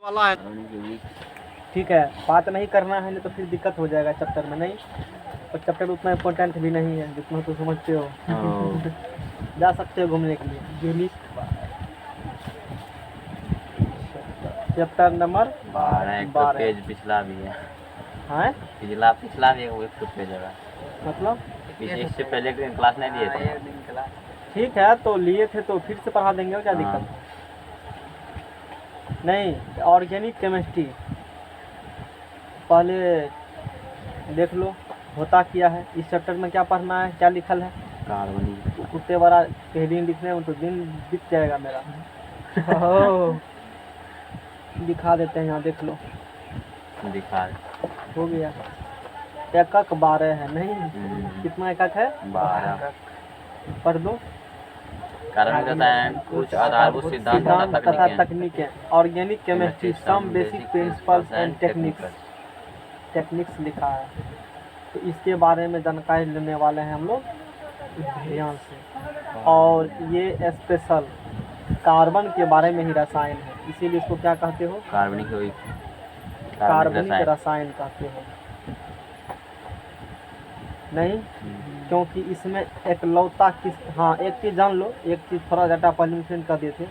वाला है। ठीक है, बात नहीं करना है नहीं तो फिर दिक्कत हो जाएगा चैप्टर में। नहीं, और चैप्टर उतना इम्पोर्टेंट भी नहीं है जितना तो समझते हो। जा सकते हो घूमने के लिए। दिल्ली चैप्टर नंबर 12 पेज पिछला भी है। हाँ, पिछला भी है, एक पेज है। मतलब इससे पहले एक दिन क्लास नहीं दिए थे। ठीक है, तो लिए थे तो फिर से पढ़ा देंगे, और क्या दिक्कत है। नहीं, ऑर्गेनिक केमिस्ट्री पहले देख लो होता क्या है। इस चैप्टर में क्या पढ़ना है, क्या लिखल है। कार्बनिक कुत्ते बड़ा हेडिंग लिखने में तो दिन बीत जाएगा मेरा। दिखा देते हैं, यहाँ देख लो, दिखा हो गया। एकक 12 है। नहीं, कितना एकक है? 12। पढ़ दो। कार्बनिक रसायन कुछ आधारभूत सिद्धांत तथा तकनीकें। Organic chemistry some basic principles and techniques लिखा है। तो इसके बारे में जानकारी लेने वाले हैं हम लोग ध्यान से। और ये स्पेशल कार्बन के बारे में ही रसायन है, इसीलिए इसको क्या कहते हो? कार्बनिक रसायन कहते हो। नहीं, क्योंकि इसमें एकलौता हाँ, एक चीज़ जान लो, एक चीज़ थोड़ा डाटा पॉल्यूशन कर देते।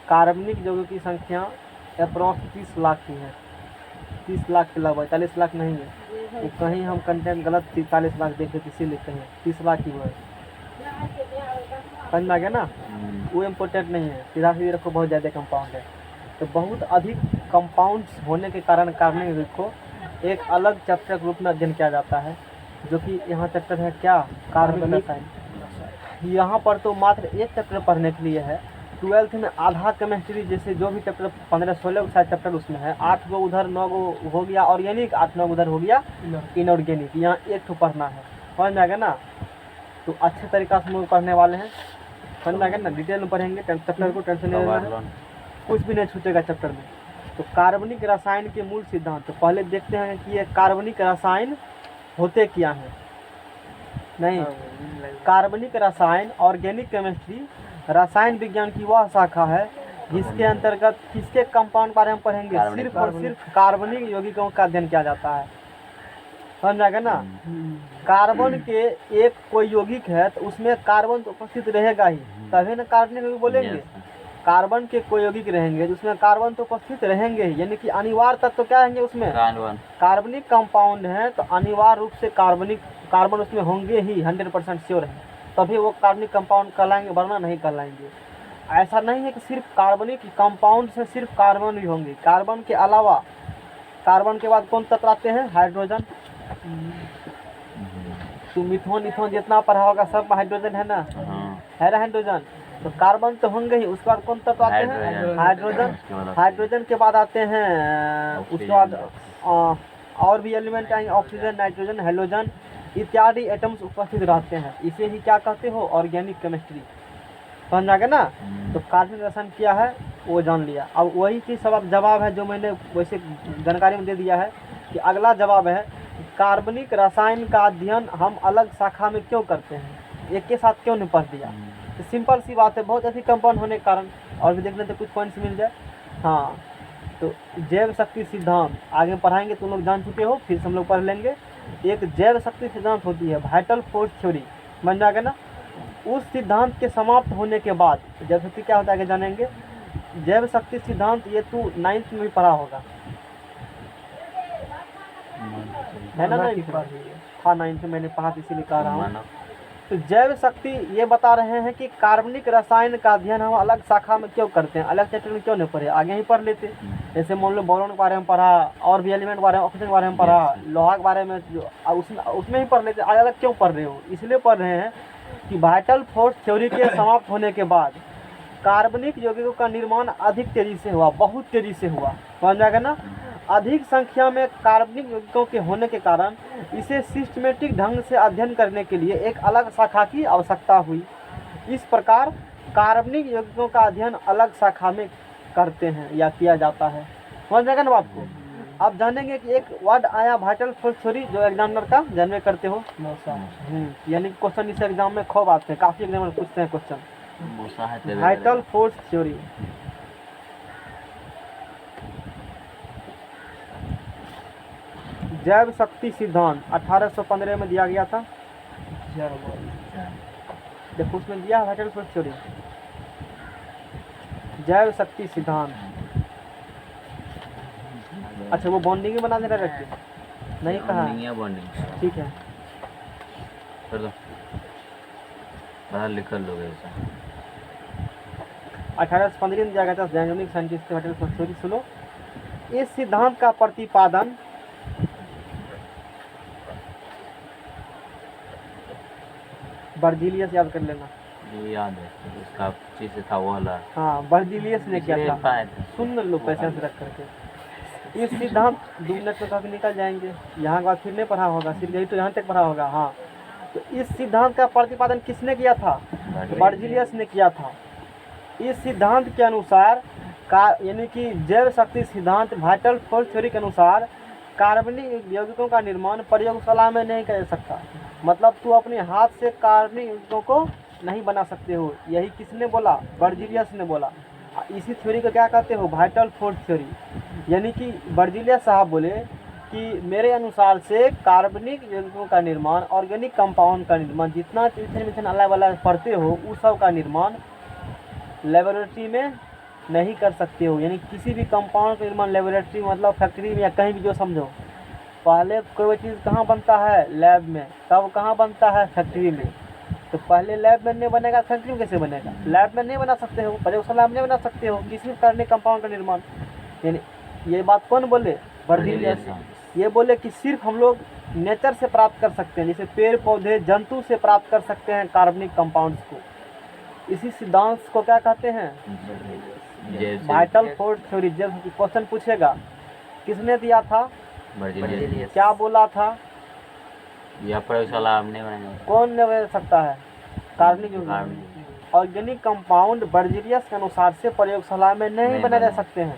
कार्बनिक यौगिक की संख्या अप्रॉक्स 30 लाख की है। 30 लाख के लगभग, 40 लाख नहीं है। तो कहीं हम कंटेंट गलत 40 लाख देखे, इसीलिए कहीं 30 लाख ही हुआ है। समझ में आ गया ना? वो इम्पोर्टेंट नहीं है, सीधा सीधे रखो, बहुत ज़्यादा कंपाउंड है। तो बहुत अधिक कंपाउंड्स होने के कारण कार्बनिक यौगिक को एक अलग चैप्टर के रूप में अध्ययन किया जाता है, जो कि यहाँ चैप्टर है क्या? कार्बनिक रसायन। यहाँ पर तो मात्र एक चैप्टर पढ़ने के लिए है। 12th में आधा केमिस्ट्री, जैसे जो भी चैप्टर 15-16 शायद चैप्टर उसमें है, 8 गो उधर, 9 गो हो गया ऑर्गेनिक, 8-9 उधर हो गया इनऑर्गेनिक। यहाँ एक तो पढ़ना है, समझ में आ गया ना? तो अच्छे तरीक़ा से हम लोग पढ़ने वाले हैं, समझ में आ गया ना? डिटेल में पढ़ेंगे, चैप्टर को टेंशन नहीं लेना है, कुछ भी नहीं छूटेगा चैप्टर में। तो कार्बनिक रसायन के मूल सिद्धांत, तो पहले देखते हैं कि ये कार्बनिक रसायन होते क्या हैं। नहीं, कार्बनिक रसायन ऑर्गेनिक केमिस्ट्री रसायन विज्ञान की वह शाखा है जिसके अंतर्गत किसके कंपाउंड बारे में पढ़ेंगे? सिर्फ और सिर्फ कार्बनिक यौगिकों का अध्ययन किया जाता है, समझ आएगा ना? कार्बन के एक कोई यौगिक है तो उसमें कार्बन तो उपस्थित रहेगा ही, तभी ना कार्बनिक यौगिक बोलेंगे। कार्बन के कोई यौगिक रहेंगे जिसमें कार्बन तो उपस्थित रहेंगे ही, यानी कि अनिवार्य तत्व तो क्या रहेंगे उसमें? कार्बनिक कंपाउंड है तो अनिवार्य रूप से कार्बन उसमें होंगे ही, 100% श्योर है, तभी वो कार्बनिक कंपाउंड कहलाएंगे, वरना नहीं कहलाएंगे। ऐसा नहीं है कि सिर्फ कार्बनिक कंपाउंड से सिर्फ कार्बन ही होंगे। कार्बन के अलावा, कार्बन के बाद कौन तत्व आते हैं? हाइड्रोजन। तो मिथोन इथोन जितना पढ़ा होगा सब हाइड्रोजन है ना? है ना हाइड्रोजन? तो कार्बन तो होंगे ही, उसके बाद कौन तत्व आते हैं? हाइड्रोजन। हाइड्रोजन के बाद आते हैं, उसके बाद और भी एलिमेंट आएंगे, ऑक्सीजन, नाइट्रोजन, हेलोजन इत्यादि एटम्स उपस्थित रहते हैं। इसे ही क्या कहते हो? Organic chemistry. समझ आ गया ना? तो कार्बनिक रसायन क्या है वो जान लिया। अब वही चीज़ सब अब जवाब है जो मैंने वैसे जानकारी में दे दिया है कि अगला जवाब है कार्बनिक रसायन का अध्ययन हम अलग शाखा में क्यों करते हैं, एक के साथ क्यों नहीं पढ़ दिया? तो सिंपल सी बात है, बहुत अधिक कंपाउंड होने के कारण। और भी देखने तो कुछ पॉइंट्स मिल जाए। हाँ, तो जैव शक्ति सिद्धांत आगे पढ़ाएंगे, तुम लोग जान चुके हो, फिर हम लोग पढ़ लेंगे। एक जैव शक्ति सिद्धांत होती है, वाइटल फोर्स थ्योरी, समझ आ गया ना? उस सिद्धांत के समाप्त होने के बाद जैव शक्ति क्या होता है आगे जानेंगे। जैव शक्ति सिद्धांत ये तू 9th में भी पढ़ा होगा, है ना? नहीं था 9th में, मैंने पढ़ा इसीलिए कह रहा हूँ। तो जैव शक्ति ये बता रहे हैं कि कार्बनिक रसायन का अध्ययन हम अलग शाखा में क्यों करते हैं, अलग चैप्टर में क्यों नहीं पढ़े, आगे ही पढ़ लेते। जैसे मान लो बोरॉन के बारे में पढ़ा, और भी एलिमेंट के बारे में, ऑक्सीजन के बारे में पढ़ा, लोहा के बारे में, उसमें ही पढ़ लेते। अलग क्यों पढ़ रहे हो? इसलिए पढ़ रहे हैं कि वाइटल फोर्स थ्योरी के समाप्त होने के बाद कार्बनिक यौगिकों का निर्माण अधिक तेजी से हुआ, बहुत तेजी से हुआ, समझ जाएगा ना? अधिक संख्या में कार्बनिक यौगिकों के होने के कारण इसे सिस्टमेटिक ढंग से अध्ययन करने के लिए एक अलग शाखा की आवश्यकता हुई। इस प्रकार कार्बनिक यौगिकों का अध्ययन अलग शाखा में करते हैं या किया जाता है, समझ जाएगा ना बात को? अब जानेंगे कि एक वर्ड आया वाइटल फोर्स थ्योरी, जो एग्जामिनर का जानवे करते हो, यानी क्वेश्चन इस एग्जाम में खूब आते हैं, काफ़ी एग्जामिनर पूछते हैं क्वेश्चन। वाइटल फोर्स थ्योरी जैव शक्ति सिद्धांत 1815 में दिया गया था। देखो उसमें दिया है वाइटल फोर्स थ्योरी, जैव शक्ति सिद्धांत। अच्छा वो बॉन्डिंग बना देना रखते नहीं कहा, बॉन्डिंग ठीक है। कर दो, बाहर लिख लोगे ऐसा। 1815 में दिया गया था Germanic scientist vital force theory. सुनो, इस सिद्धांत का प्रतिपादन बर्जीलियस, याद कर लेना, ये याद है इसका चीज था वो वाला। हाँ बर्जीलियस ने किया था। सुन लो पेशेंस रख करके। इस सिद्धांत 2 मिनट में काफी निकल जाएंगे, यहाँ के बाद फिर नहीं पढ़ा होगा, सिर्फ यही तो यहाँ तक पढ़ा होगा। हाँ तो इस सिद्धांत का प्रतिपादन किसने किया था? बर्जीलियस ने किया था। इस सिद्धांत के अनुसार यानी कि जैव शक्ति सिद्धांत वाइटल फोर्स थ्योरी के अनुसार कार्बनिक यौगिकों का निर्माण प्रयोगशाला में नहीं किया जा सकता। मतलब तू अपने हाथ से कार्बनिक यौगिकों को नहीं बना सकते हो। यही किसने बोला? बर्जीलियस ने बोला। इसी थ्योरी को क्या कहते हो? Vital force theory. यानी कि बर्जीलियस साहब बोले कि मेरे अनुसार से कार्बनिक यौगिकों का निर्माण, ऑर्गेनिक कंपाउंड का निर्माण, जितना मिथेन अलग अलग पढ़ते हो उस सब का निर्माण लेबोरेटरी में नहीं कर सकते हो। यानी किसी भी कंपाउंड का निर्माण लेबोरेटरी मतलब फैक्ट्री में या कहीं भी, जो समझो। पहले कोई चीज़ कहाँ बनता है? लैब में। तब कहाँ बनता है? फैक्ट्री में। तो पहले लैब में नहीं बनेगा, फैक्ट्री में कैसे बनेगा? लैब में नहीं बना सकते हो, प्रयोगशाला में नहीं बना सकते हो किसी भी कार्बनिक कंपाउंड का निर्माण। यानी ये बात कौन बोले? बर्जीलियस। ये बोले कि सिर्फ हम लोग नेचर से प्राप्त कर सकते हैं, जैसे पेड़ पौधे जंतु से प्राप्त कर सकते हैं कार्बनिक कंपाउंड्स को। इसी सिद्धांत को क्या कहते हैं? Vital force theory. जब क्वेश्चन पूछेगा किसने दिया था? बर्जीलियस। क्या बोला था? या प्रयोगशाला हमने बनाया। कौन नहीं बना सकता है? कार्बनिक ऑर्गेनिक कंपाउंड बर्जीलियस के अनुसार से प्रयोगशाला में नहीं बनाए जा सकते हैं।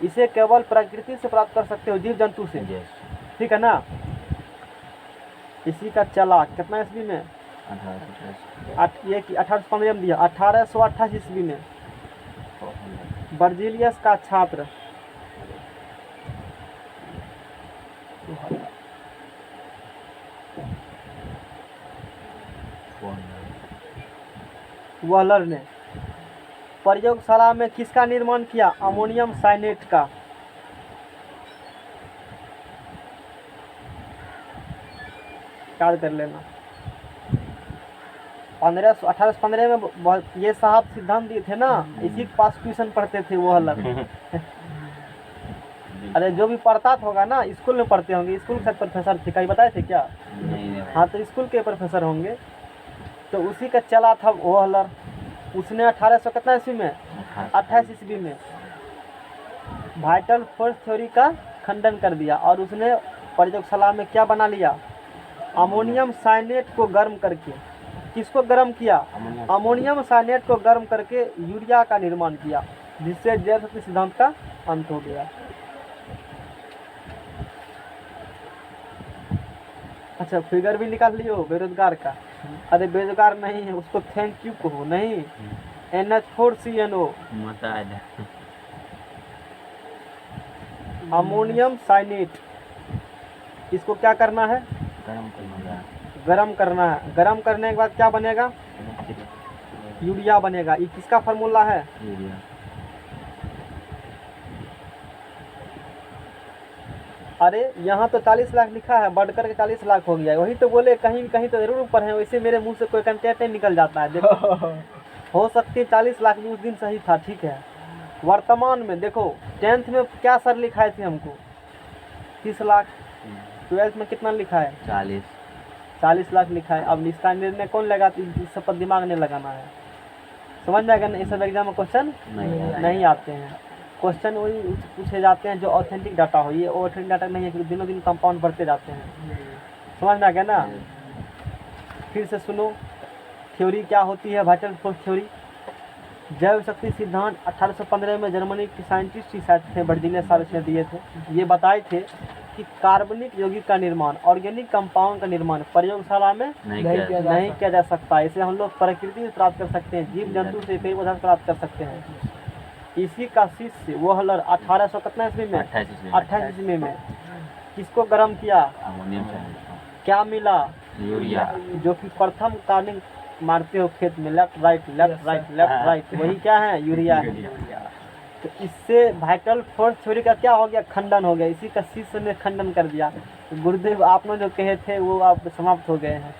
इसे केवल प्रकृति से प्राप्त कर सकते हो, जीव जंतु से। ठीक है ना? इसी का चला कितना ईस्वी में? 1815 में दिया। 1828 ईस्वी में बर्जीलियस का छात्र वहलर ने प्रयोगशाला में किसका निर्माण किया? अमोनियम साइनेट का। याद कर लेना। 1815 में ये साहब सिद्धांत दिए थे ना, इसी के पास ट्यूशन पढ़ते थे वहलर। अरे जो भी पढ़ता होगा ना, स्कूल में पढ़ते होंगे, स्कूल के प्रोफेसर थे, कहीं बताए थे क्या? हाँ तो स्कूल के प्रोफेसर होंगे। तो उसी का चला था वहलर। उसने 1800 कितना ईस्वी में? 28 ईस्वी में वाइटल फोर्स थ्योरी का खंडन कर दिया और उसने प्रयोगशाला में क्या बना लिया? अमोनियम साइनेट को गर्म करके। किसको गर्म किया? अमोनियम साइनेट को गर्म करके यूरिया का निर्माण किया, जिससे जैव शक्ति सिद्धांत का अंत हो गया। अच्छा फिगर भी निकाल लियो बेरोजगार का। अरे बेरोजगार नहीं है, उसको थैंक यू कहो। नहीं, NH4CNO अमोनियम साइनेट। इसको क्या करना है? गरम करना है। गरम करने के बाद क्या बनेगा? यूरिया बनेगा। ये किसका फार्मूला है? अरे यहाँ तो 40 लाख लिखा है, बढ़ कर के 40 लाख हो गया। वही तो बोले कहीं कहीं तो जरूर ऊपर है, वैसे मेरे मुंह से कोई कंटेंट नहीं निकल जाता है। देखो हो सकती है 40 लाख भी उस दिन सही था। ठीक है, वर्तमान में देखो 10th में क्या सर लिखाए थे हमको? 30 लाख। 12th में कितना लिखा है? 40 लाख लिखा है। अब इसका निर्णय कौन लगा? इस सब पर दिमाग नहीं लगाना है। समझ में आएगा ना? इस सब एग्जाम में क्वेश्चन नहीं आते हैं। क्वेश्चन वही पूछे जाते हैं जो ऑथेंटिक डाटा हो। ये ऑथेंटिक डाटा नहीं है, क्योंकि दिनों दिन कंपाउंड बढ़ते जाते हैं। समझ में आ गया ना? फिर से सुनो, थ्योरी क्या होती है? Vital force theory. जैव शक्ति सिद्धांत 1815 में जर्मनी के साइंटिस्ट ही शायद थे, बर्जीलियस साहब इसने दिए थे। ये बताए थे कि कार्बनिक यौगिक का निर्माण, ऑर्गेनिक कंपाउंड का निर्माण प्रयोगशाला में नहीं किया जा सकता। इसे हम लोग प्रकृति से प्राप्त कर सकते हैं, जीव जंतु से कई पदार्थ प्राप्त कर सकते हैं। इसी का शिष्य वहलर 1800 कितना ईस्वी में? 28 ईस्वी में किसको गर्म किया, अमोनियम साइनाइड, क्या मिला, यूरिया, जो कि प्रथम कार्बनिक मारते हो खेत में, left right left right left right, वही क्या है, यूरिया है। तो इससे वाइटल फोर्स थ्योरी का क्या हो गया, खंडन हो गया। इसी का शिष्य ने खंडन कर दिया। तो गुरुदेव आपने जो कहे थे वो आप समाप्त हो गए हैं,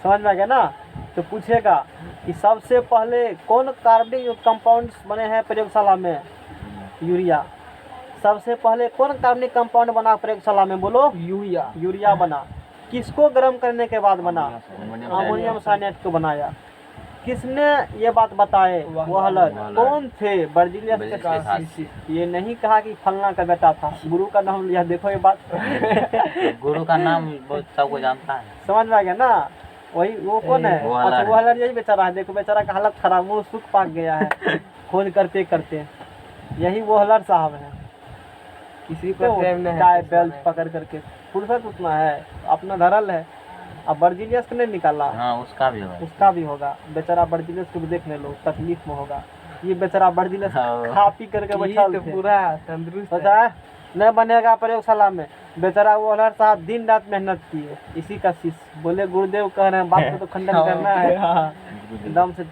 समझ में आ गया ना। तो पूछेगा कि सबसे पहले कौन कार्बनिक कंपाउंड्स बने हैं प्रयोगशाला में, यूरिया। सबसे पहले कौन कार्बनिक कंपाउंड बना प्रयोगशाला में, बोलो, यूरिया। यूरिया बना। किसको गर्म करने के बाद बना, अमोनियम अमोनियम साइनाइड को बनाया। किसने ये बात बताए, वहलर। कौन थे, बर्जीलियस के बर्जीलियस शिष्य। ये नहीं कहा कि फलना का बेटा था, गुरु का नाम लिया, देखो ये बात तो गुरु का नाम बहुत सबको जानता है। समझ में आ गया ना। वही वो कौन है, वहलर अच्छा है। वहलर यही बेचारा है, देखो बेचारा का हालत खराब, मुंह सूख पाक गया है खोज करते करते। यही वहलर साहब है। किसी तो को प्रेम नहीं टाई है, बेल्ट पकड़ करके फुर्सत उतना है, अपना धरल है। अब बर्जीलियस को नहीं निकाला, हाँ उसका भी होगा। उसका भी होगा। बेचारा बर्जीलियस को भी देखने लो, तकलीफ में होगा। ये बेचारा बर्जीलियस हाँ। खा पी करके ये बैठल तो थे, पूरा तंदुरुस्त पता है। है नहीं बनेगा प्रयोगशाला में। बेचारा वो हलर साहब दिन रात मेहनत किए। इसी का शिष्य बोले गुरुदेव कह रहे हैं, बात को तो खंडन करना है। हाँ। एकदम से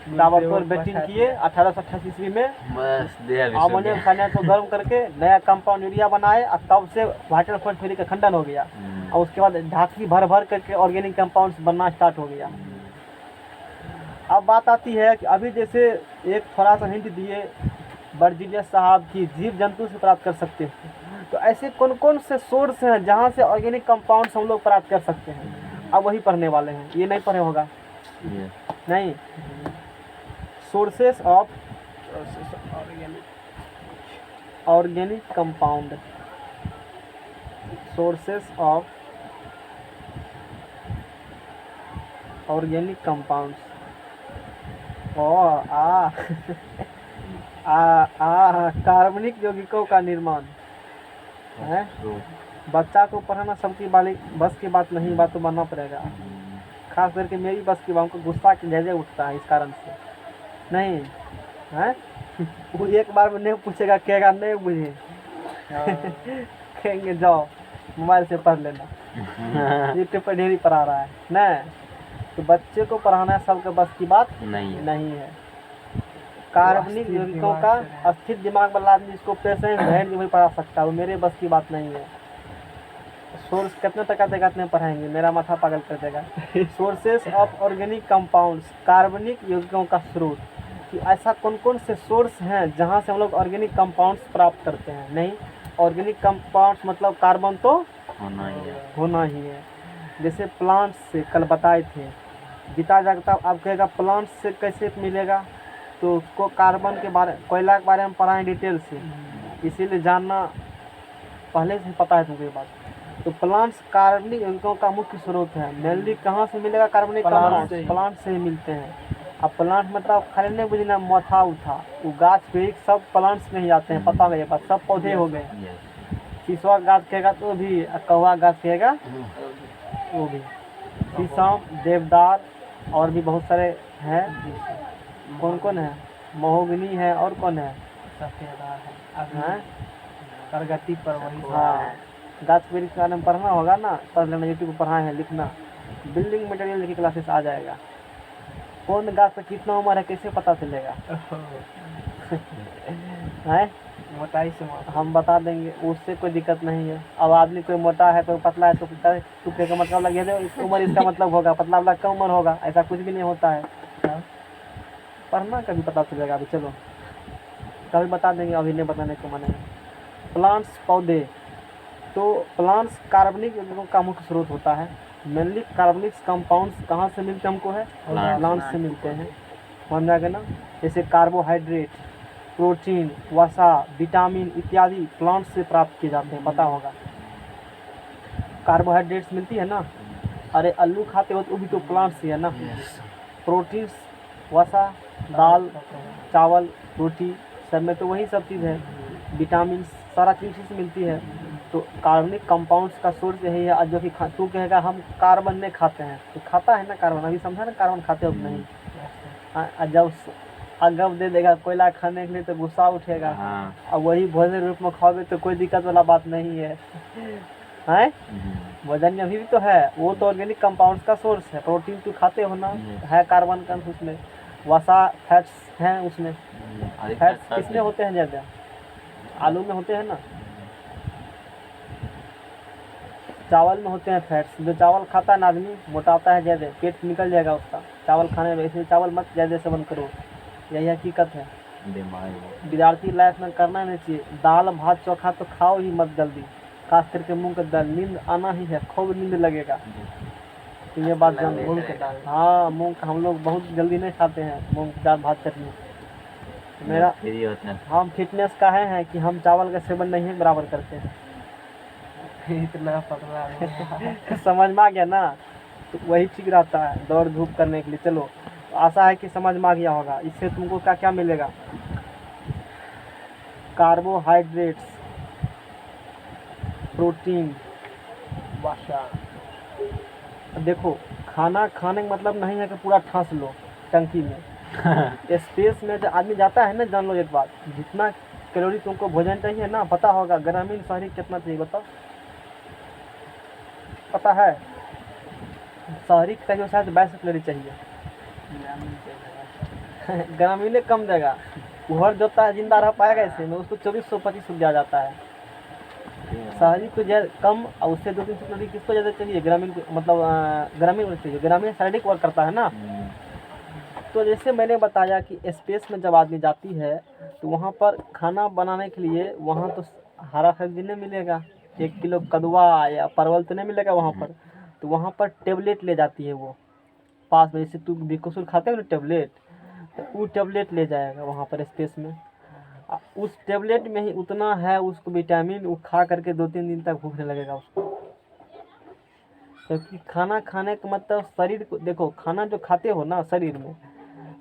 ताबड़तोड़ बैटिंग किए 1888 ईस्वी में। बस देह अमोनियम साइनाइड को गर्म करके नया कंपाउंड यूरिया बनाए, और तब से वाटर फोर्स थ्योरी का खंडन हो गया। और उसके बाद ढाकी भर भर करके ऑर्गेनिक कंपाउंड्स बनना स्टार्ट हो गया। अब बात आती है कि अभी जैसे एक थोड़ा सा हिंट दिए बर्जीलियस साहब की जीव जंतु से प्राप्त कर सकते हैं, तो ऐसे कौन कौन से सोर्स हैं जहाँ से ऑर्गेनिक कंपाउंड्स हम लोग प्राप्त कर सकते हैं। अब वही पढ़ने वाले हैं, ये नहीं पढ़े होगा, नहीं। Sources of organic compound, sources of organic compounds. कार्बनिक यौगिकों का निर्माण है। बच्चा को पढ़ाना सबकी बाली बस की बात नहीं, बात तो बनना पड़ेगा। खास करके मेरी बस की बात को गुस्सा के जैसे उठता है इस कारण से, नहीं है। वो एक बार में नहीं पूछेगा, कहेगा नहीं बुझे कहेंगे जाओ मोबाइल से पढ़ लेना, यूट्यूब पर ढेरी पढ़ा रहा है ना। तो बच्चे को पढ़ाना सबके बस की बात नहीं है। कार्बनिक यौगिकों का स्थिर दिमाग वाला आदमी इसको पेशेंस हैंड भी पढ़ा सकता है, वो मेरे बस की बात नहीं है। सोर्स कितने टका देगा इतने पढ़ाएंगे, मेरा माथा पागल कर देगा। सोर्सेस ऑफ ऑर्गेनिक कंपाउंड्स, कार्बनिक यौगिकों का स्रोत, कि ऐसा कौन कौन से सोर्स हैं जहाँ से हम लोग ऑर्गेनिक कंपाउंड्स प्राप्त करते हैं। नहीं, ऑर्गेनिक कंपाउंड्स मतलब कार्बन तो होना ही है। जैसे प्लांट्स से कल बताए थे, गीता जागता अब कहेगा प्लांट्स से कैसे मिलेगा, तो उसको कार्बन के बारे, कोयला के बारे में पढ़ाएं डिटेल से, इसीलिए जानना पहले से पता है तुमको ये बात। तो प्लांट्स कार्बनिक यौगिकों का मुख्य स्रोत है। मेनली कहाँ से मिलेगा कार्बनिक कंपाउंड, प्लांट से ही मिलते हैं। अब प्लांट मतलब खाली नहीं बुझना मोथा उठा, वो गाछ वृक्ष सब प्लांट्स में ही आते हैं, पता है ये बात, सब पौधे हो गए। शीशवा गाछ कहेगा तो भी, कौवा गाछ कहेगा वो भी, शीशम, देवदार और भी बहुत सारे हैं। कौन कौन है, महोगनी है, और कौन है, सफेदार है, हैं? प्रगति पर वही। हाँ, गाछ वृक्ष के बारे में पढ़ना होगा ना, पढ़ लेना, यूट्यूब पर पढ़ाए हैं, लिखना, बिल्डिंग मटेरियल की क्लासेस आ जाएगा। कौन गाछ का कितना उम्र है कैसे पता चलेगा है, मोटाई से मोटा। हम बता देंगे, उससे कोई दिक्कत नहीं है। अब आदमी कोई मोटा है कोई पतला है तो तुक्के का मतलब लगे दे, उम्र इसका मतलब होगा, पतला वाला कम उम्र होगा, ऐसा कुछ भी नहीं होता है। पढ़ना कभी पता चलेगा, अभी चलो कभी बता देंगे, अभी नहीं बताने को माने। प्लांट्स पौधे, तो प्लांट्स कार्बनिक यौगिकों का मुख्य स्रोत होता है। मेनली कार्बनिक कंपाउंड्स कहाँ से मिलते हमको है, प्लांट्स से मिलते हैं, समझ में आ गया ना। जैसे कार्बोहाइड्रेट, प्रोटीन, वसा, विटामिन इत्यादि प्लांट्स से प्राप्त किए जाते हैं, पता होगा। कार्बोहाइड्रेट्स मिलती है ना, अरे आलू खाते हो तो वो भी तो प्लांट्स ही है ना। प्रोटीन्स, वसा, दाल, चावल, रोटी सब में तो वही सब चीज़ है। विटामिन सारा चीज़ से मिलती है। तो कार्बनिक कंपाउंड्स का सोर्स यही है। जो कि तू कहेगा हम कार्बन नहीं खाते हैं, तो खाता है ना कार्बन, अभी समझा ना कार्बन खाते हो कि नहीं। जब अगब दे देगा कोयला खाने के लिए तो गुस्सा उठेगा। हाँ। और वही भोजन रूप में खाओगे तो कोई दिक्कत वाला बात नहीं है, हैं? भोजन में अभी भी तो है, वो तो ऑर्गेनिक कंपाउंड्स का सोर्स है। प्रोटीन तो खाते हो ना, है कार्बन का उसमें, वसा फैट्स हैं उसमें। फैट्स किसमें होते हैं ज़्यादा? आलू में होते हैं ना, चावल में होते हैं फैट्स। जो चावल खाता है ना आदमी मोटाता है ज़्यादा, पेट निकल जाएगा उसका चावल खाने में, इसलिए चावल मत ज़्यादा सेवन करो, यही हकीकत है। विद्यार्थी लाइफ में करना नहीं चाहिए। दाल भात चोखा तो खाओ ही मत जल्दी, खास करके मूंग का दाल। नींद आना ही है, खूब नींद लगेगा, तो ये बात जान मूंग की दाल। हाँ, मूंग का हम लोग बहुत जल्दी नहीं खाते हैं, मूंग की दाल भात चटनी। मेरा फ्री होता है। हम फिटनेस का है कि हम चावल का सेवन नहीं बराबर करते हैं। इतना पतला है। समझ में आ गया ना, तो वही ठीक रहता है दौड़ धूप करने के लिए। चलो, आशा है कि समझ में आ गया होगा। इससे तुमको क्या क्या मिलेगा? कार्बोहाइड्रेट्स, प्रोटीन, वसा। देखो खाना खाने का मतलब नहीं है कि पूरा ठांस लो टंकी में। स्पेस में जब आदमी जाता है ना, जान लो एक बात, जितना कैलोरी तुमको भोजन चाहिए ना, पता होगा ग्रामीण शहरी कितना चाहिए बताओ? पता है? शहरी का जो शायद 22 कैलोरी चाहिए। ग्रामीण कम देगा, घर जोता है जिंदा रह पाएगा ऐसे में, उसको 2425 दिया जाता है। शहरी को कम, और उससे 200-300 कैलोरी किसको ज़्यादा चाहिए? ग्रामीण को, मतलब ग्रामीण को चाहिए। ग्रामीण शारीरिक वर्क करता है ना। तो जैसे मैंने बताया कि स्पेस में जब आदमी जाती है तो वहाँ पर खाना बनाने के लिए वहाँ तो हरा सब्जी नहीं मिलेगा, 1 किलो कदुआ या परवल तो नहीं मिलेगा वहाँ पर। तो वहाँ पर टेबलेट ले जाती है वो पास में, जैसे तू बेकसूर खाते हो ना टेबलेट, तो वो टेबलेट ले जाएगा वहाँ पर स्पेस में। उस टेबलेट में ही उतना है उसको विटामिन, वो खा करके 2-3 दिन तक भूख नहीं लगेगा उसको। क्योंकि खाना खाने का मतलब शरीर को, देखो खाना जो खाते हो ना शरीर में,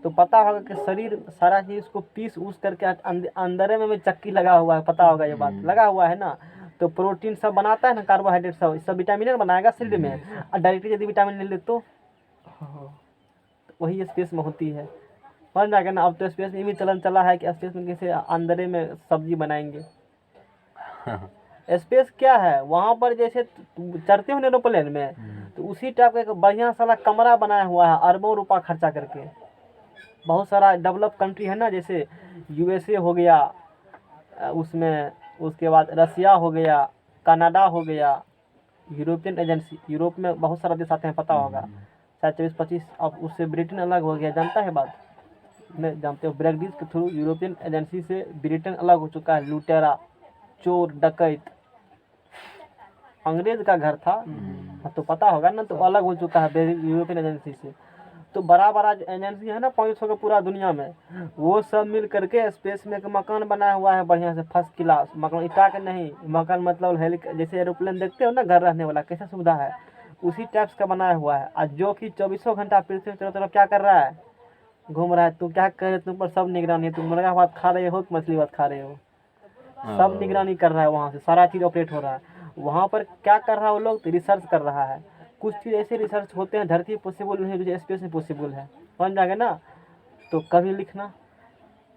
तो पता होगा कि शरीर सारा चीज़ को पीस उस करके अंदर में चक्की लगा हुआ है, पता होगा ये बात, लगा हुआ है ना। तो प्रोटीन सब बनाता है ना, कार्बोहाइड्रेट सब विटामिन बनाएगा शरीर में। और डायरेक्टली यदि विटामिन ले ले तो वही स्पेस में होती है, समझ में आ गया ना। अब तो स्पेस में भी चलन चला है कि स्पेस में कैसे अंदर में सब्जी बनाएंगे। स्पेस क्या है वहाँ पर, जैसे चढ़ते हो एरोप्लेन में, तो उसी टाइप का एक बढ़िया सारा कमरा बनाया हुआ है, अरबों रुपया खर्चा करके। बहुत सारा डेवलप कंट्री है ना, जैसे यूएसए हो गया, उसमें उसके बाद रसिया हो गया, कनाडा हो गया, यूरोपियन एजेंसी, यूरोप में बहुत सारा देश आते हैं, पता होगा शायद 24-25। अब उससे ब्रिटेन अलग हो गया, जानता है बात? नहीं जानते हो? ब्रेग्जिट के थ्रू यूरोपियन एजेंसी से ब्रिटेन अलग हो चुका है। लुटेरा, चोर, डकैत, अंग्रेज का घर था, तो पता होगा ना, तो अलग हो चुका है यूरोपियन एजेंसी से। तो बड़ा बड़ा एजेंसी है ना 500 का पूरा दुनिया में, वो सब मिल करके स्पेस में एक मकान बनाया हुआ है बढ़िया से, फर्स्ट क्लास मकान। ईटा का नहीं मकान, मतलब जैसे एरोप्लेन देखते हो ना घर रहने वाला, कैसा सुविधा है, उसी टाइप्स का बनाया हुआ है। और जो कि 24 घंटा पृथ्वी चारों तरफ क्या कर रहा है? घूम रहा है। तुम क्या कर रहे हो? तुम पर सब निगरानी है। तुम मुर्गा भात खा रहे हो कि मछली भात खा रहे हो, सब निगरानी कर रहा है। वहाँ से सारा चीज़ ऑपरेट हो रहा है। वहाँ पर क्या कर रहा है वो लोग? रिसर्च कर रहा है। कुछ चीज़ ऐसे रिसर्च होते हैं धरती पॉसिबल नहीं है, जो स्पेस में पॉसिबल है, समझ जाएगा ना। तो कभी लिखना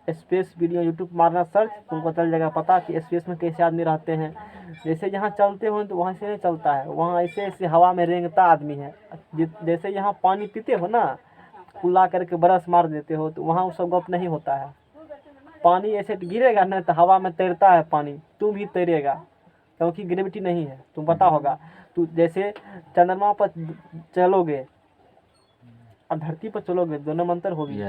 स्पेस वीडियो, यूट्यूब मारना सर्च, तुमको चल जाएगा पता कि स्पेस में कैसे आदमी रहते हैं। जैसे यहाँ चलते हो तो वहाँ से नहीं चलता है, वहाँ ऐसे ऐसे हवा में रेंगता आदमी है। जैसे यहाँ पानी पीते हो ना, कुल्ला करके ब्रश मार देते हो, तो वहाँ वो सब गप नहीं होता है। पानी ऐसे गिरेगा ना तो हवा में तैरता है पानी, तुम भी तैरेगा, क्योंकि ग्रेविटी नहीं है। तुम पता होगा, तू जैसे चंद्रमा पर चलोगे और धरती पर चलोगे, दोनों में अंतर होगी।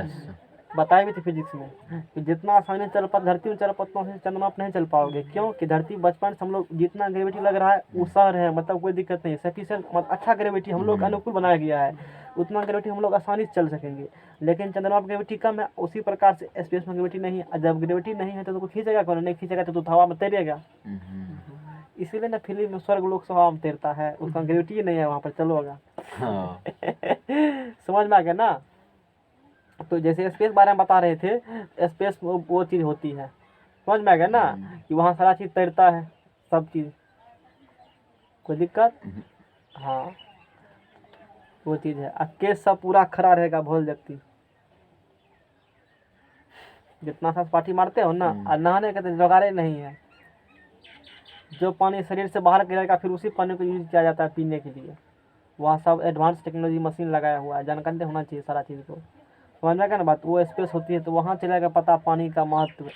बताए भी थे फिजिक्स में कि जितना आसानी से चल पा धरती में चल पाते हो, चंद्रमा पर नहीं चल पाओगे। क्यों? कि धरती बचपन से हम लोग जितना ग्रेविटी लग रहा है वो सह रहे हैं, मतलब कोई दिक्कत नहीं है, सफिशिएंट अच्छा ग्रेविटी हम लोग अनुकूल बनाया गया है, उतना ग्रेविटी हम लोग आसानी से चल सकेंगे। लेकिन चंद्रमा पर ग्रेविटी कम है, उसी प्रकार से स्पेस में ग्रेविटी नहीं है। जब ग्रेविटी नहीं है तो तुमको खींचेगा कौन? नहीं खींचेगा तो हवा में तैरेगा। इसीलिए ना फिल्म में स्वर्ग लोक हवा में तैरता है, उसका ग्रेविटी ही नहीं है, वहाँ पर चलोगा। समझ में आ गया ना। तो जैसे स्पेस बारे में बता रहे थे, स्पेस वो चीज़ होती है, समझ में आ गया ना, कि वहाँ सारा चीज़ तैरता है, सब चीज़, कोई दिक्कत? हाँ, वो चीज़ है। केस सब पूरा खड़ा रहेगा, भूल जगती। जितना सा पार्टी मारते हो ना, और नहाने का तो जुगाड़ ही नहीं है। जो पानी शरीर से बाहर गिरेगा फिर उसी पानी को यूज किया जाता है पीने के लिए। वहाँ सब एडवांस टेक्नोलॉजी मशीन लगाया हुआ है, जानकारी होना चाहिए सारा चीज़ को, समझ में आएगा ना बात। वो स्पेस होती है तो वहाँ चलेगा पता पानी का महत्व।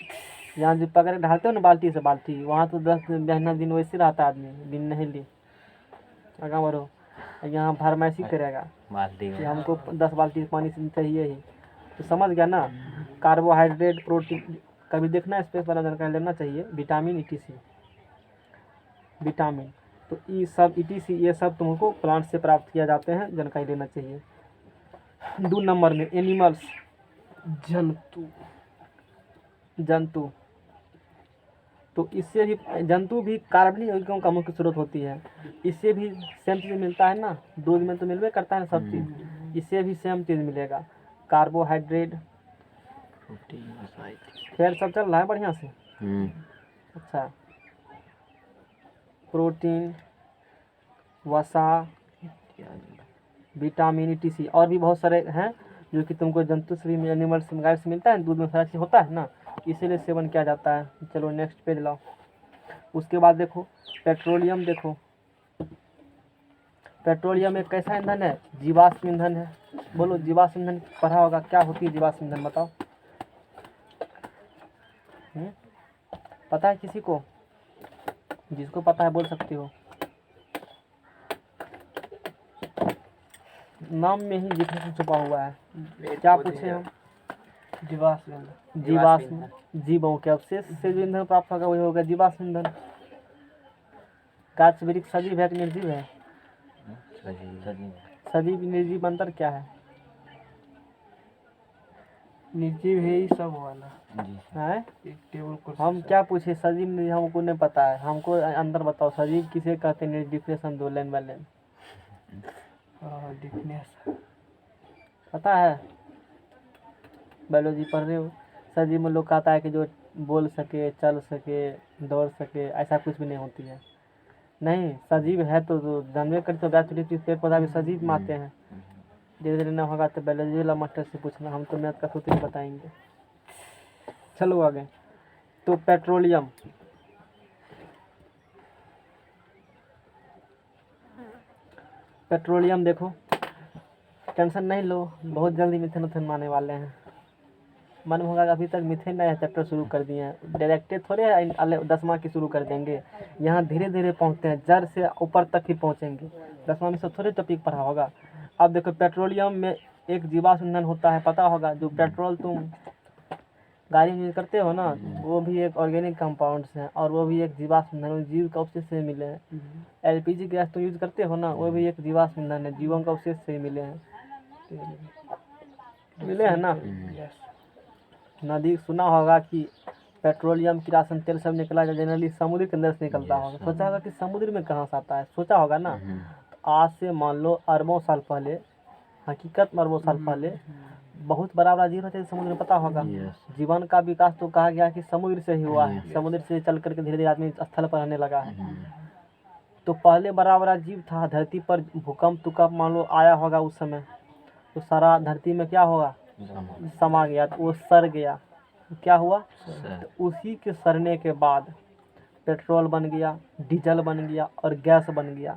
यहाँ जो पकड़ ढालते हो ना बाल्टी से बाल्टी, वहाँ तो 10 दिन महीना दिन वैसे रहता है आदमी, दिन नहीं ली आगा बढ़ो। यहाँ फरमाइशी करेगा बाल्टी कि में हमको 10 बाल्टी पानी से चाहिए ही, तो समझ गया ना। कार्बोहाइड्रेट, प्रोटीन, कभी देखना स्पेस वाला जानकारी लेना चाहिए, विटामिन ETC, विटामिन, तो ये सब ETC ये सब तुमको प्लांट से प्राप्त किया जाते हैं, जानकारी लेना चाहिए। 2 नंबर में एनिमल्स, जंतु। जंतु, तो इससे भी जंतु भी कार्बनिक यौगिकों का मुख्य स्रोत होती है। इससे भी सेम चीज़ मिलता है ना, दूध में तो मिलवे करता है ना सब चीज़, इससे भी सेम चीज़ मिलेगा। कार्बोहाइड्रेट, फिर सब चल रहा है बढ़िया से। अच्छा, प्रोटीन, वसा, विटामिन ETC और भी बहुत सारे हैं जो कि तुमको जंतु से भी, एनिमल्स गाय से मिलता है, दूध में सारा चीज़ होता है ना, इसीलिए सेवन किया जाता है। चलो नेक्स्ट पेज लाओ। उसके बाद देखो पेट्रोलियम, देखो पेट्रोलियम एक कैसा ईंधन है? जीवाश्म ईंधन है। बोलो जीवाश्म ईंधन पढ़ा होगा, क्या होती है जीवाश्म ईंधन बताओ। पता है किसी को? जिसको पता है बोल सकते हो। नाम में ही जितना छुपा हुआ है। क्या पूछे हम? जीवाश्म। जीवाश्म, जीवों के अवशेष से जो ईंधन प्राप्त होगा वही होगा जीवाश्म ईंधन। गाछ वृक्ष सजीव है कि निर्जीव है? सजीव निर्जीव अंतर क्या है? निर्जीव है ही सब वाला। हैं? एक टेबल कुर्सी। हम क्या पूछे? सजीव निर्जीव हमको नहीं पता है, हमको अंदर बताओ। सजीव किसे कहते हैं? डिफिनेशन दो लाइन बाय लाइन। डिफिनेशन पता है? बायोलॉजी पढ़ रहे हो। सजीव में लोग कहता है कि जो बोल सके, चल सके, दौड़ सके, ऐसा कुछ भी नहीं होती है। नहीं, सजीव है तो जानवे करते हो, गाछ वृक्ष पेड़ पौधा भी सजीव मानते हैं। धीरे धीरे ना होगा तो बायोलॉजी वाला मास्टर से पूछना, हम तो मैथ का सूत्र ही बताएंगे। चलो आगे। तो पेट्रोलियम, पेट्रोलियम देखो, टेंशन नहीं लो, बहुत जल्दी मिथेन उथेन आने वाले हैं। मन होगा कि अभी तक मिथेन नया चैप्टर शुरू कर दिए हैं, डायरेक्टे थोड़े 10वां की शुरू कर देंगे। यहाँ धीरे धीरे पहुँचते हैं, जड़ से ऊपर तक ही पहुँचेंगे। 10वां में सब थोड़े टॉपिक पढ़ा होगा। अब देखो पेट्रोलियम में एक जीवाश्म ईंधन होता है, पता होगा। जो पेट्रोल तुम गाड़ी में यूज करते हो ना, वो भी एक ऑर्गेनिक कंपाउंड्स हैं, और वो भी एक जीवाश्म ईंधन, जीव का अवशेष से मिले हैं। LPG गैस तुम यूज करते हो ना, वो भी एक जीवाश्म ईंधन है, जीवों का अवशेष से मिले हैं। मिले हैं ना। नदी सुना होगा कि पेट्रोलियम, किरासन तेल सब निकला जो जनरली समुद्र के अंदर से निकलता होगा। सोचा होगा कि समुद्र में कहाँ से आता है, सोचा होगा ना। तो आज से मान लो अरबों साल पहले, हकीकत में अरबों साल पहले बहुत बड़ा बड़ा जीव रहते थे समुद्र में, पता होगा। जीवन का विकास तो कहा गया कि समुद्र से ही हुआ है। समुद्र से चल करके धीरे धीरे आदमी स्थल पर रहने लगा है। तो पहले बड़ा बड़ा जीव था धरती पर। भूकंप तुकंप मान लो आया होगा उस समय, तो सारा धरती में क्या होगा? समा गया, तो वो सड़ गया। तो क्या हुआ? तो उसी के सड़ने के बाद पेट्रोल बन गया, डीजल बन गया और गैस बन गया।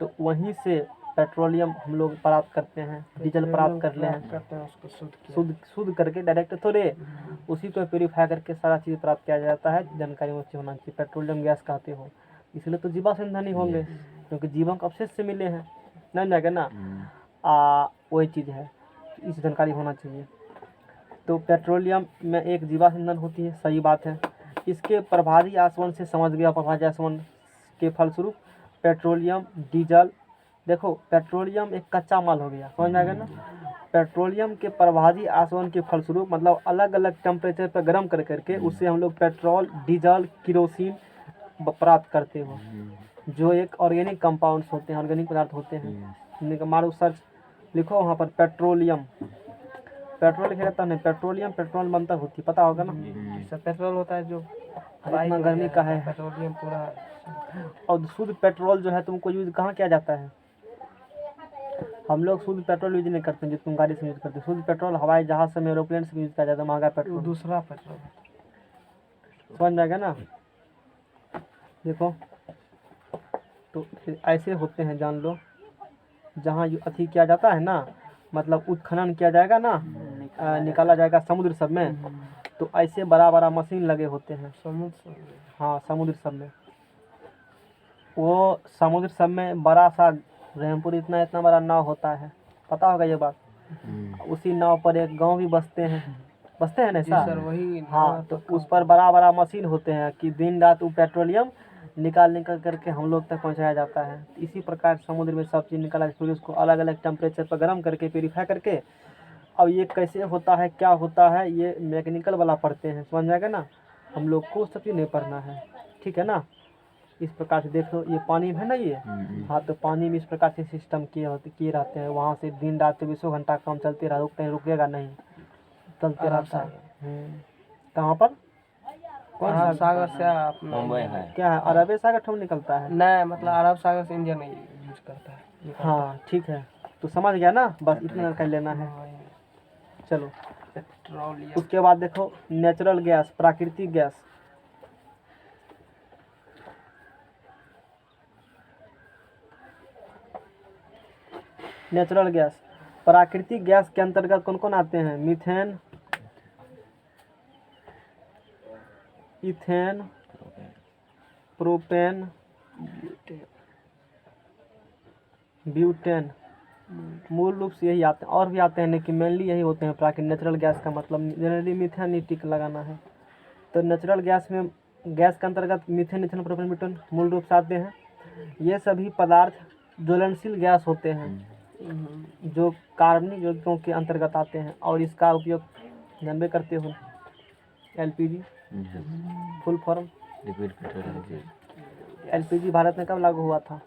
तो वहीं से पेट्रोलियम हम लोग प्राप्त करते हैं, डीजल प्राप्त कर ले हैं, उसको शुद्ध करके डायरेक्ट थोड़े, उसी को प्योरीफाई करके सारा चीज़ प्राप्त किया जाता है। जानकारी मुझे होना चाहिए। पेट्रोलियम गैस कहते हो, इसलिए तो जीवाश्म ईंधन ही होंगे, क्योंकि जीवों का अवशेष से मिले हैं। नहीं जाएगा ना, वही चीज़ है, इस जानकारी होना चाहिए। तो पेट्रोलियम में एक जीवाश्म ईंधन होती है, सही बात है। इसके प्रभावी आसवन से समझ गया, प्रभावी आसवन के फलस्वरूप पेट्रोलियम, डीजल, देखो पेट्रोलियम एक कच्चा माल हो गया, समझ में आएगा ना। पेट्रोलियम के प्रभावी आसवन के फलस्वरूप मतलब अलग अलग टेम्परेचर पर गर्म कर करके उससे हम लोग पेट्रोल, डीजल, किरोसिन प्राप्त करते हो, जो एक ऑर्गेनिक कंपाउंड्स होते हैं, ऑर्गेनिक पदार्थ होते हैं। मारो सर्च, लिखो वहाँ पर पेट्रोलियम। पेट्रोल क्या रहता है? पेट्रोलियम, पेट्रोल बनता होती, पता होगा ना। सब पेट्रोल होता है जो इतना गर्मी का है। पेट्रोलियम पूरा। और शुद्ध पेट्रोल जो है तुमको यूज कहाँ किया जाता है? हम लोग शुद्ध पेट्रोल यूज नहीं करते हैं, जो तुम गाड़ी से यूज करते हैं। शुद्ध पेट्रोल हवाई जहाज से, एरोप्लेन से यूज किया जाता है, महंगा वो पेट्रोल। दूसरा पेट्रोल है। समझ में आ गया ना। देखो तो ऐसे होते हैं, जान लो। जहाँ अथी किया जाता है ना, मतलब उत्खनन किया जाएगा ना, निकाला जाएगा समुद्र सब में, तो ऐसे बड़ा बड़ा मशीन लगे होते हैं। समुद्र सब में। हाँ, समुद्र सब में। वो समुद्र सब में बड़ा सा ब्रह्मपुर इतना इतना बड़ा नाव होता है, पता होगा ये बात। उसी नाव पर एक गांव भी बसते हैं ना जी ऐसा। सर, वही हाँ, तो उस पर बड़ा बड़ा मशीन होते हैं कि दिन रात वो पेट्रोलियम निकाल करके हम लोग तक पहुंचाया जाता है। इसी प्रकार समुद्र में सब चीज़ निकाला, फिर उसको अलग अलग टेम्परेचर पर गर्म करके प्योरीफाई करके, अब ये कैसे होता है, क्या होता है, ये मैकेनिकल वाला पढ़ते हैं, समझ जाएगा ना। हम लोग को सब चीज़ नहीं पढ़ना है, ठीक है ना। इस प्रकार से देख लो, ये पानी में है ना ये। हाँ, तो पानी में इस प्रकार से सिस्टम किए रहते हैं। वहाँ से दिन रात 24 घंटा काम चलते रहा, रुकेगा नहीं, चलते अरब रहता है। कहाँ पर? कौन अरब सा? सागर से अपना मुंबई है। क्या है, अरब सागर ठम निकलता है। नहीं, मतलब अरब सागर से इंडिया नहीं यूज करता है। हाँ ठीक है, तो समझ गया ना, बस इतना कर लेना है। चलो, पेट्रोलियम। उसके बाद देखो नेचुरल गैस, प्राकृतिक गैस। नेचुरल गैस, प्राकृतिक गैस के अंतर्गत कौन कौन आते हैं? Methane, ethane, propane, butane. मूल रूप से यही आते हैं, और भी आते हैं लेकिन मेनली यही होते हैं प्राकृतिक। नेचुरल गैस का मतलब जनरली मीथेन ही टिक लगाना है। तो नेचुरल गैस में, गैस के अंतर्गत मीथेन, इथेन, प्रोपेन, ब्यूटेन मूल रूप से आते हैं। ये सभी पदार्थ ज्वलनशील गैस होते हैं, जो कार्बनिक यौगिकों के अंतर्गत आते हैं, और इसका उपयोग जानबे करते हो, LPG full form. Liquid petrol. LPG Bharat में कब लागू हुआ था?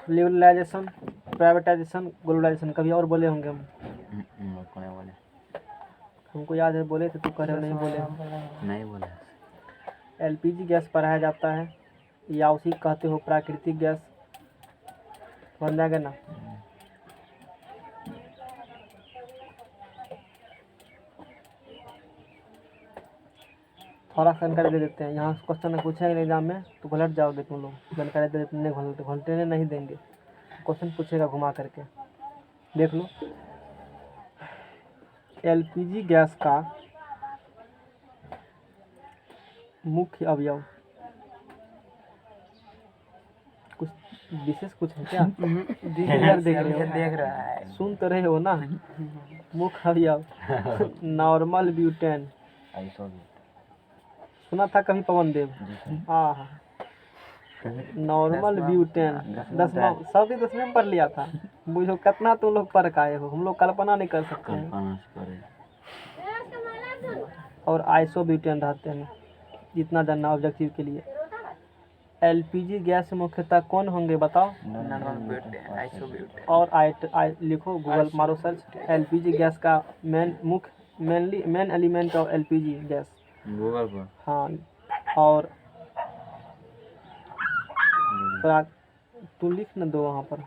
लिबरलाइजेशन, प्राइवेटाइजेशन, ग्लोबलाइजेशन, कभी और बोले होंगे हम। हमको याद है बोले थे, तू कह रहे नहीं बोले। नहीं बोला। एलपीजी गैस पढ़ाया जाता है, या उसी कहते हो प्राकृतिक गैस, बन जाएगा ना। थोड़ा जानकारी दे देते हैं, यहाँ क्वेश्चन पूछेंगे एग्जाम में तो घुलट जाओगे तुम लोग। जानकारी दे देते, नहीं घुलटने नहीं देंगे, क्वेश्चन पूछेगा घुमा करके। देख लो, एलपीजी गैस का मुख्य अवयव कुछ विशेष कुछ है क्या? देख रहा है। सुन तो रहे हो ना। मुख्य अवयव नॉर्मल ब्यूटेन, सुना था कभी पवन देव? हाँ, नॉर्मल ब्यूटेन 10वां, सब 10वें में पढ़ लिया था। बुझो कितना तुम लोग पढ़ के आए हो, हम लोग कल्पना नहीं कर सकते हैं। और आइसो ब्यूटेन रहते हैं, जितना जानना ऑब्जेक्टिव के लिए। एलपीजी गैस मुख्यतः कौन होंगे बताओ? और लिखो, गूगल मारो सर्च, एलपीजी गैस का main element of LPG gas Google पर। हाँ, और तू लिख न दो वहाँ पर।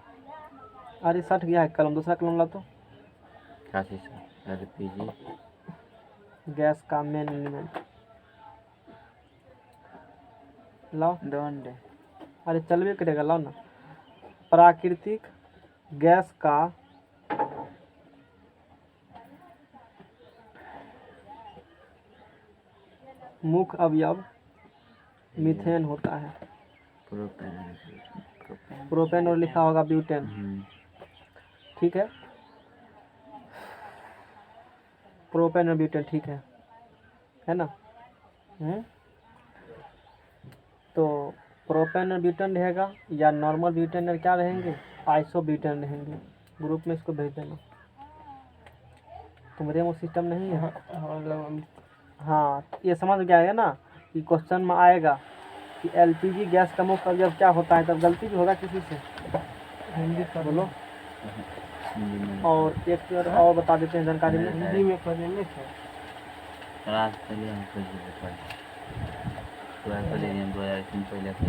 अरे सट गया है कलम, दूसरा कलम ला तो। एलपीजी गैस का मेन एलिमेंट लाओ। अरे चलवे करेगा, लाओ ना। प्राकृतिक गैस का मुख्य अवयव मीथेन होता है। प्रोपेन और लिखा होगा ब्यूटेन, ठीक है। प्रोपेन और ब्यूटेन, ठीक है ना। तो प्रोपेन और ब्यूटेन रहेगा, या नॉर्मल ब्यूटेन और क्या रहेंगे? आइसो ब्यूटेन रहेंगे। ग्रुप में इसको भेज देना। तुम्हारे वो सिस्टम नहीं है? हाँ, ये समझ गया है ना कि क्वेश्चन में आएगा कि एलपीजी गैस का मुख्य अवयव क्या होता है, तब गलती भी होगा किसी से। हिंदी का बोलो। और एक और बता देते हैं जानकारी में। हिंदी में पढ़ने थे। तो ऐसा ले लें 2003 पहले से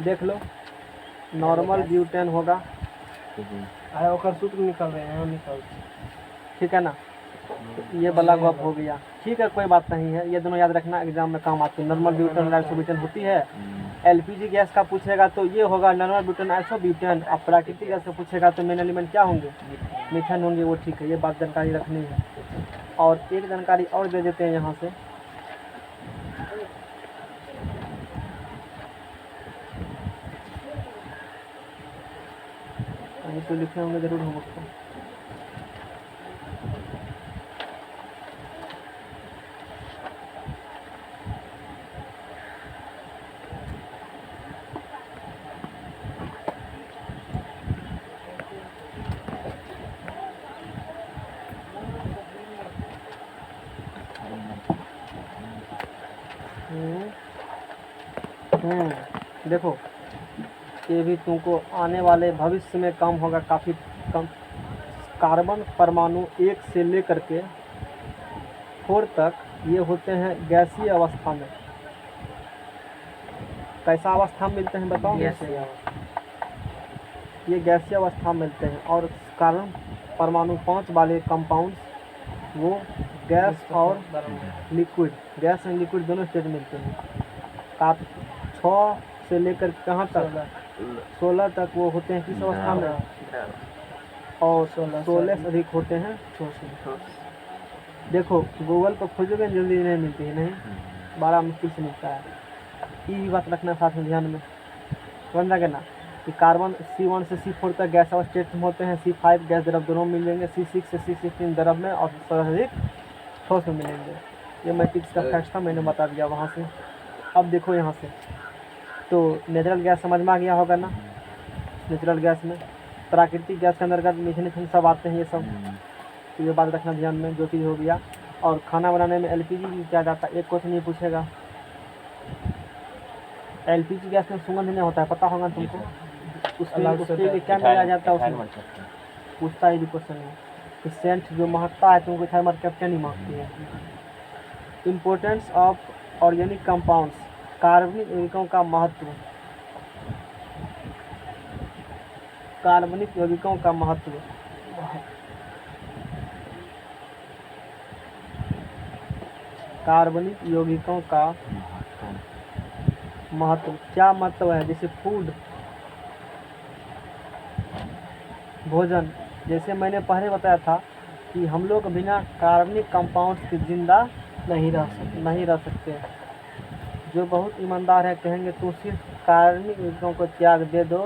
देख लो नॉर्मल ब्यूटेन होगा, अरे ओकर सूत्र निकल रहे हैं, निकल ठीक है ना। तो ये वाला गप हो गया, ठीक है कोई बात नहीं है, ये दोनों याद रखना एग्जाम में काम आते हैं। नॉर्मल ब्यूटेन आइसोब्यूटेन होती है, एलपीजी गैस का पूछेगा तो ये होगा नॉर्मल ब्यूटेन आइसोब्यूटेन। अब प्राकृतिक गैस का पूछेगा तो मेन एलिमेंट क्या होंगे, मीथेन होंगे, वो ठीक है, ये बात जानकारी रखनी है। और एक जानकारी और दे देते हैं यहाँ से, ये तो लिखे होंगे जरूर हम उसको। देखो ये भी तुमको आने वाले भविष्य में कम होगा, काफ़ी कम। कार्बन परमाणु 1 से लेकर के 4 तक ये होते हैं गैसीय अवस्था में। कैसा अवस्था में मिलते हैं बताओ? ये गैसीय अवस्था में मिलते हैं। और कार्बन परमाणु 5 वाले कंपाउंड्स वो गैस और लिक्विड, गैस एंड लिक्विड दोनों स्टेट में मिलते हैं। 6 से लेकर कहाँ तक 16 तक वो होते हैं किस अवस्था में, और 16 से अधिक होते हैं ठोस। देखो गूगल पर खोजोगे जल्दी नहीं मिलती है, नहीं, बड़ा मुश्किल से मिलता है। ये भी बात रखना साथ में ध्यान में, समझना करना कि कार्बन C1 से C4 तक गैस और स्टेट में होते हैं, C5 गैस द्रव दोनों मिलेंगे, C6 से C16 द्रव में, और सर्वाधिक ठोस में मिलेंगे। ये मैट्रिक्स का फैक्ट था, मैंने बता दिया वहाँ से। अब देखो यहाँ से तो नेचुरल गैस समझ में आ गया होगा ना। नेचुरल गैस में प्राकृतिक गैस के अंतर्गत मीथेन सब आते हैं, ये सब, तो ये बात रखना ध्यान में, जो चीज़ हो गया। और खाना बनाने में एलपीजी भी क्या जाता है, एक क्वेश्चन ये पूछेगा, एलपीजी गैस में सुगंध नहीं होता है, पता होगा तुमको, उसके लिए क्या मिलाया जाता है उसमें, पूछता है भी क्वेश्चन है कि सेंट जो महकता है तुमको इथाइल मरकब क्या नहीं महकती है। इम्पोर्टेंस ऑफ ऑर्गेनिक कंपाउंड्स, कार्बनिक यौगिकों का महत्व, कार्बनिक यौगिकों का महत्व, कार्बनिक यौगिकों का महत्व क्या मतलब है। जैसे फूड, भोजन, जैसे मैंने पहले बताया था कि हम लोग बिना कार्बनिक कंपाउंड्स के जिंदा नहीं रह सकते। जो बहुत ईमानदार है कहेंगे तू सिर्फ कार्बनिक यौगिकों को त्याग दे दो,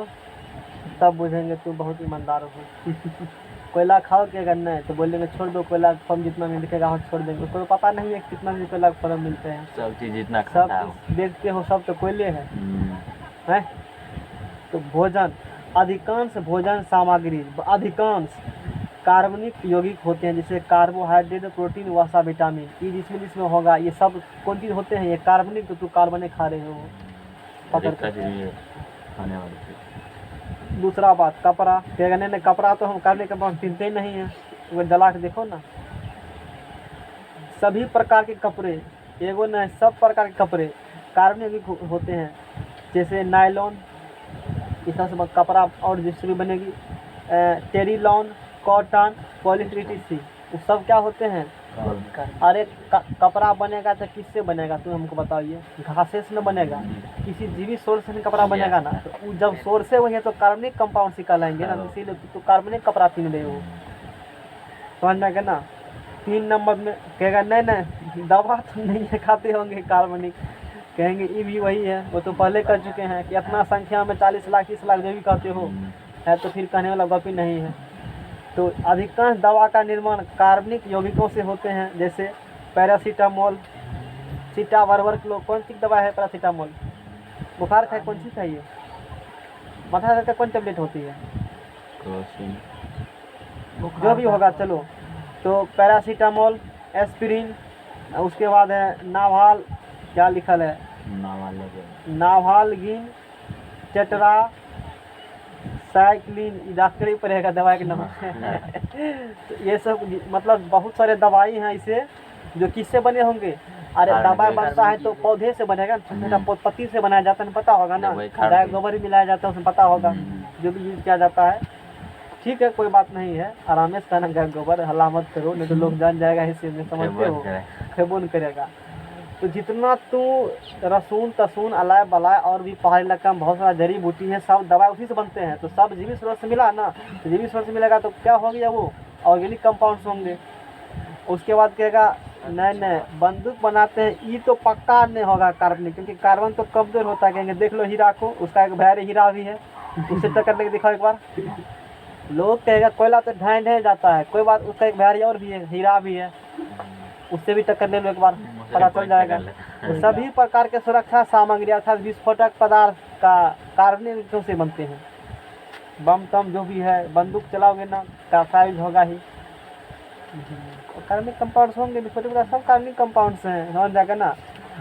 तब बुझेंगे तू बहुत ईमानदार हो। कोयला खाओ कि अगर नहीं तो बोलेंगे छोड़ दो, कोयला फल जितना में दिखेगा हम छोड़ देंगे। उसको पता नहीं है कितना भी कोयला फल मिलते हैं, सब चीज जितना सब देखते हो सब तो कोयले है। तो भोजन, अधिकांश भोजन सामग्री अधिकांश कार्बनिक यौगिक होते हैं, जैसे कार्बोहाइड्रेट, प्रोटीन, वसा, विटामिन। ये जिसमें होगा ये सब कौन चीज़ होते हैं, ये कार्बनिक, तो तू कार्बन खा रहे हो पकड़ कर। दूसरा बात कपड़ा, कहने ने कपड़ा तो हम कार्बनिक कंपाउंड पीते ही नहीं है, वो जला के देखो ना। सभी प्रकार के कपड़े, एगो नहीं सब प्रकार के कपड़े कार्बनिक यौगिक होते हैं, जैसे नायलॉन, इस तरह से कपड़ा और जिससे बनेगी, टेरिलॉन, कॉटन, पॉलीस्टीरीन, वो सब क्या होते हैं। अरे कपड़ा बनेगा तो किससे बनेगा तुम हमको बताइए, घासे से न बनेगा, किसी जीवित सोर्स से कपड़ा बनेगा ना। तो जब सोर्स से वही है तो कार्बनिक कंपाउंड से कहलाएंगे ना, इसीलिए तो कार्बनिक कपड़ा पहन रहे हो, समझ में आएगा ना। 3 नंबर में कहेगा नहीं दवा तो नहीं है खाते होंगे कार्बनिक, कहेंगे ये भी वही है, वो तो पहले कर चुके हैं कि इतना संख्या में 40 लाख 30 लाख जो भी कहते हो है, तो फिर कहने वाला बात ही नहीं है। तो अधिकांश दवा का निर्माण कार्बनिक यौगिकों से होते हैं, जैसे पैरासीटामोल, सीटावर्वर, कौन सी दवा है पैरासीटामोल, बुखार का कौन सी चाहिए, माथा दर्द का कौन टेबलेट होती है, जो भी होगा चलो। तो पैरासीटामोल, एस्पिरिन, उसके बाद है नाभाल, क्या लिखल है, नाभालगिन, टेट्रा साइक्लिन डॉक्टरी पर रहेगा दवाई के नाम से। तो ये सब मतलब बहुत सारे दवाई हैं इसे जो किससे बने होंगे। अरे खाद दवाई में बनता है तो पौधे से बनेगा, छोटा पत्ती से बनाया जाता है, पता होगा ना। वही खाद गाय में। गोबर भी मिलाया जाता है उसमें, पता होगा जो भी यूज किया जाता है। ठीक है, कोई बात नहीं है, आराम से खाना गाय गोबर, हल्ला मत करो नहीं तो लोग जान जाएगा इसे में, समझते हो, खेबो नहीं करेगा। तो जितना तू रसून तसून अलाय बलाय और भी पहाड़ी इलाका में बहुत सारा जड़ी बूटी है, सब दवाई उसी से बनते हैं। तो सब जीवी स्रोत से मिला ना, तो जीवी स्रोत से मिलेगा तो क्या हो गया, वो ऑर्गेनिक कंपाउंड्स होंगे। उसके बाद कहेगा नहीं नहीं बंदूक बनाते हैं, ये तो पक्का नहीं होगा कार्बनिक, क्योंकि कार्बन तो कमजोर होता है। कहेंगे देख लो हीरा को, उसका एक भाई हीरा भी है, उससे टक्कर लेके दिखाओ एक बार। लोग कहेगा कोयला तो ढाई ढह जाता है, कोई बात, उसका एक भाई और भी है, हीरा भी है, उससे भी टक्कर ले लो एक बार, पता चल जाएगा। तो सभी प्रकार के सुरक्षा सामग्री अर्थात विस्फोटक पदार्थ का कार्बनिक से बनते हैं। बम तम जो भी है, बंदूक चलाओगे ना कार्बाइड होगा ही, कार्बनिक कंपाउंड्स होंगे, विस्फोटक पदार्थ सब कार्बनिक कंपाउंड्स हैं, समझ जाएगा ना।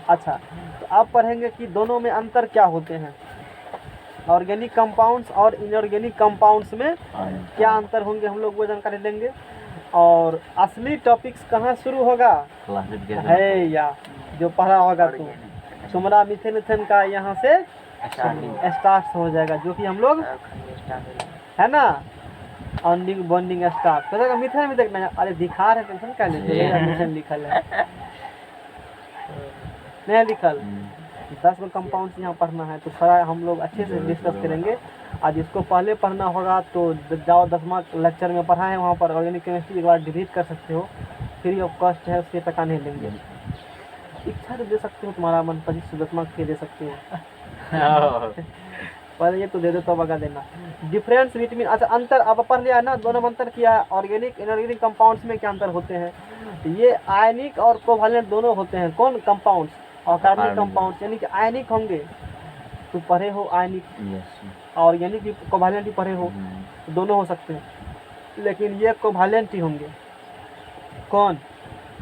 अच्छा, तो अब पढ़ेंगे कि दोनों में अंतर क्या होते हैं, ऑर्गेनिक कंपाउंड्स और इनऑर्गेनिक कंपाउंड्स में क्या अंतर होंगे, हम लोग वो जानकारी लेंगे। और असली टॉपिक्स कहाँ शुरू होगा है या जो पढ़ा होगा तो सुमरा मिथेन का यहाँ से स्टार्ट हो जाएगा, जो कि हम लोग है ना ऑनडिंग बॉन्डिंग स्टार्ट तो मिथेन में देखना है। अरे दिखा रहे टेंशन क्या लेते, मिथेन लिखल है नहीं लिखल, 10 गो कंपाउंड्स यहाँ पढ़ना है, तो सारा हम लोग अच्छे से डिस्कस करेंगे। आज इसको पहले पढ़ना होगा तो जाओ 10वां लेक्चर में पढ़ा है, वहाँ पर ऑर्गेनिक केमिस्ट्री एक बार डिलीट कर सकते हो, फ्री ऑफ कॉस्ट है, उसके टका नहीं लेंगे। इच्छा तो दे सकते हो, तुम्हारा मन 25 मार्क्स के दे सकते हो। पहले ये तो दे दो, तब आगे देना। डिफरेंस बिटवीन, अच्छा अंतर अब पढ़ लिया है ना, दोनों में अंतर किया है। ऑर्गेनिक इनऑर्गेनिक कंपाउंड्स में क्या अंतर होते हैं, ये आयनिक और कोवैलेंट दोनों होते हैं। कौन कंपाउंड्स और कार्बनिक कंपाउंड्स, यानी कि आयनिक होंगे, तो पढ़े हो आयनिक, ऑर्गेनिक भी कोवैलेंट भी पढ़े हो, दोनों हो सकते हैं, लेकिन ये कोवैलेंट ही होंगे। कौन,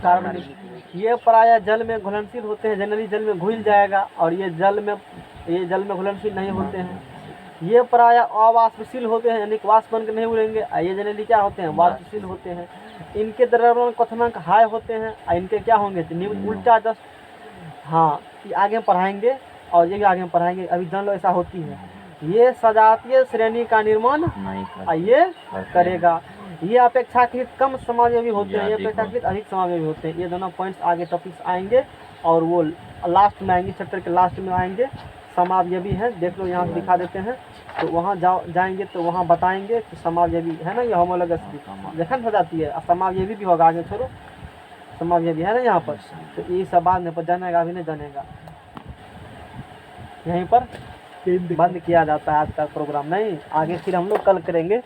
कार्बनिक। ये प्रायः जल में घुलनशील होते हैं, जनरली जल में घुल जाएगा, और ये जल में घुलनशील नहीं होते हैं। ये प्रायः अवाष्पशील होते हैं, यानी वाष्प बन के नहीं उड़ेंगे। ये जनरली क्या होते हैं, वाष्पशील होते हैं। इनके द्रव्यमान क्वथनांक हाई होते हैं, इनके क्या होंगे, उल्टा जस्ट, हाँ ये आगे पढ़ाएंगे और ये भी आगे पढ़ाएंगे, अभी जान लो ऐसा होती है। ये सजातीय श्रेणी का निर्माण ये करेगा, ये अपेक्षाकृत कम समावेशी होते हैं, ये अपेक्षाकृत अधिक समावेशी होते हैं। ये दोनों पॉइंट्स आगे टॉपिक्स आएंगे, और वो लास्ट में आएंगे, चैप्टर के लास्ट में आएंगे। समावेशी है, देख लो यहाँ से दिखा देते हैं, तो वहाँ जाएंगे तो वहाँ बताएंगे कि समावेशी है ना, ये होमोलॉगस देखा हो जाती है, समावेशी भी होगा, आगे छोड़ो, समावेशी है ना यहाँ पर। तो ये सब बाद में पर जानेगा, अभी नहीं जानेगा, यहीं पर बंद किया जाता है आज का प्रोग्राम। नहीं, आगे फिर हम लोग कल करेंगे।